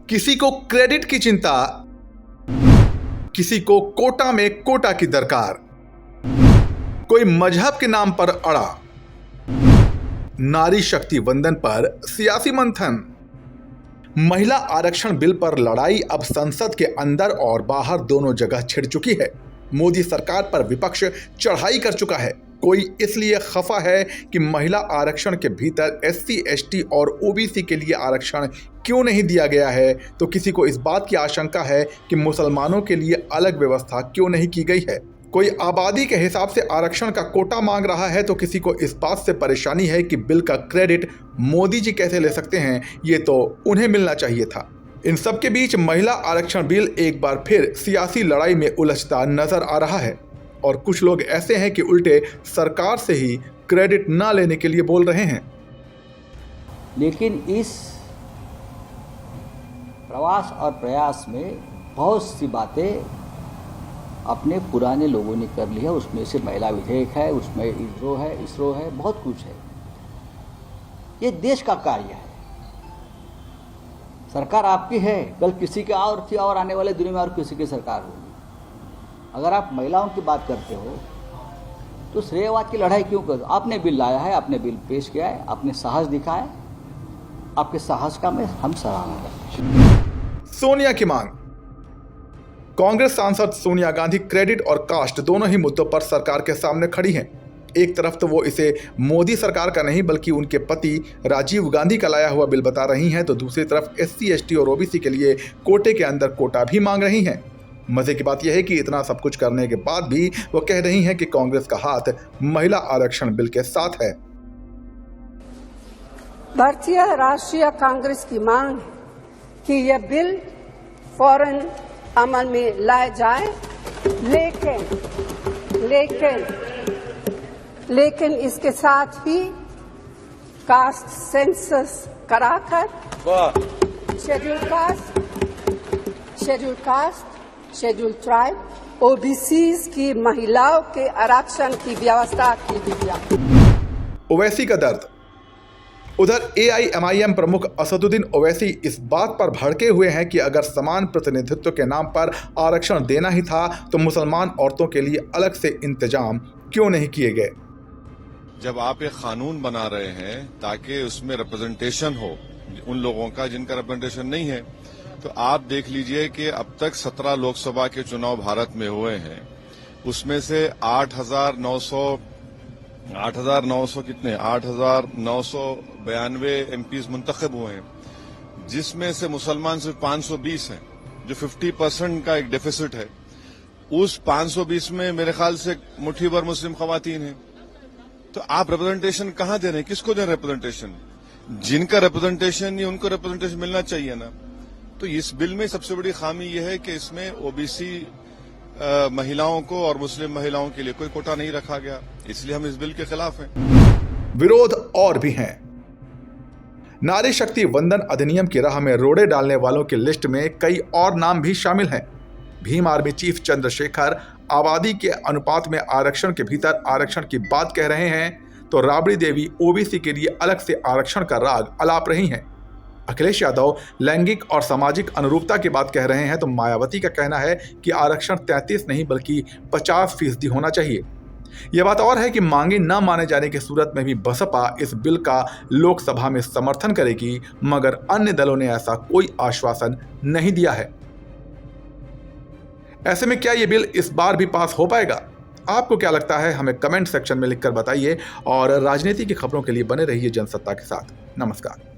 किसी को क्रेडिट की चिंता, किसी को कोटा में कोटा की दरकार, कोई मजहब के नाम पर अड़ा, नारी शक्ति वंदन पर सियासी मंथन। महिला आरक्षण बिल पर लड़ाई अब संसद के अंदर और बाहर दोनों जगह छिड़ चुकी है। मोदी सरकार पर विपक्ष चढ़ाई कर चुका है। कोई इसलिए खफा है कि महिला आरक्षण के भीतर SC, ST और OBC के लिए आरक्षण क्यों नहीं दिया गया है, तो किसी को इस बात की आशंका है कि मुसलमानों के लिए अलग व्यवस्था क्यों नहीं की गई है। कोई आबादी के हिसाब से आरक्षण का कोटा मांग रहा है, तो किसी को इस बात से परेशानी है कि बिल का क्रेडिट मोदी जी कैसे ले सकते हैं, ये तो उन्हें मिलना चाहिए था। इन सब के बीच महिला आरक्षण बिल एक बार फिर सियासी लड़ाई में उलझता नजर आ रहा है और कुछ लोग ऐसे हैं कि उल्टे सरकार से ही क्रेडिट ना लेने के लिए बोल रहे हैं। लेकिन इस प्रवास और प्रयास में बहुत सी बातें अपने पुराने लोगों ने कर ली है। उसमें से महिला विधेयक है, उसमें इसरो है, बहुत कुछ है। ये देश का कार्य है। सरकार आपकी है, कल किसी की और थी और आने वाले दिनों में और किसी की सरकार होगी। अगर आप महिलाओं की बात करते हो तो श्रेयवाद की लड़ाई क्यों कर? आपने बिल लाया है, आपने बिल पेश किया है, आपने साहस दिखाया है, आपके साहस का मैं हम सराहना करते हैं। सोनिया की मांग। कांग्रेस सांसद सोनिया गांधी क्रेडिट और कास्ट दोनों ही मुद्दों पर सरकार के सामने खड़ी हैं। एक तरफ तो वो इसे मोदी सरकार का नहीं बल्कि उनके पति राजीव गांधी का लाया हुआ बिल बता रही हैं, तो दूसरी तरफ SC, ST और OBC के लिए कोटे के अंदर कोटा भी मांग रही हैं। मजे की बात यह है कि इतना सब कुछ करने के बाद भी वो कह रही हैं कि कांग्रेस का हाथ महिला आरक्षण बिल के साथ है। भारतीय राष्ट्रीय कांग्रेस की मांग है कि यह बिल फौरन अमल में लाया जाए, लेकिन इसके साथ ही कास्ट सेंसस कराकर शेड्यूल ट्राइब, OBCs की महिलाओं के आरक्षण की व्यवस्था की जाए। ओवैसी का दर्द। उधर AIMIM प्रमुख असदुद्दीन ओवैसी इस बात पर भड़के हुए हैं कि अगर समान प्रतिनिधित्व के नाम पर आरक्षण देना ही था तो मुसलमान औरतों के लिए अलग से इंतजाम क्यों नहीं किए गए। जब आप एक कानून बना रहे हैं ताकि उसमें रिप्रेजेंटेशन हो उन लोगों का जिनका रिप्रेजेंटेशन नहीं है, तो आप देख लीजिए कि अब तक 17 लोकसभा के चुनाव भारत में हुए हैं, उसमें से 8,992 MPs मुंतखब हुए हैं, जिसमें से मुसलमान सिर्फ 520 हैं, जो 50% का एक डेफिसिट है। उस 520 में मेरे ख्याल से मुट्ठी भर मुस्लिम खवातीन हैं। तो आप रिप्रेजेंटेशन कहां दे रहे हैं? किसको दे रहे हैं रिप्रेजेंटेशन? जिनका रिप्रेजेंटेशन नहीं उनको रिप्रेजेंटेशन मिलना चाहिए ना। तो इस बिल में सबसे बड़ी खामी यह है कि इसमें OBC महिलाओं को और मुस्लिम महिलाओं के लिए कोई कोटा नहीं रखा गया, इसलिए हम इस बिल के खिलाफ हैं। विरोध और भी हैं। नारी शक्ति वंदन अधिनियम की राह में रोड़े डालने वालों की लिस्ट में कई और नाम भी शामिल हैं। भीम आर्मी चीफ चंद्रशेखर आबादी के अनुपात में आरक्षण के भीतर आरक्षण की बात कह रहे हैं, तो राबड़ी देवी OBC के लिए अलग से आरक्षण का राग अलाप रही हैं। अखिलेश यादव लैंगिक और सामाजिक अनुरूपता की बात कह रहे हैं, तो मायावती का कहना है कि आरक्षण 33 नहीं बल्कि 50% होना चाहिए। यह बात और है कि मांगे न माने जाने की सूरत में भी बसपा इस बिल का लोकसभा में समर्थन करेगी, मगर अन्य दलों ने ऐसा कोई आश्वासन नहीं दिया है। ऐसे में क्या यह बिल इस बार भी पास हो पाएगा? आपको क्या लगता है? हमें कमेंट सेक्शन में लिखकर बताइए और राजनीति की खबरों के लिए बने रहिए जनसत्ता के साथ। नमस्कार।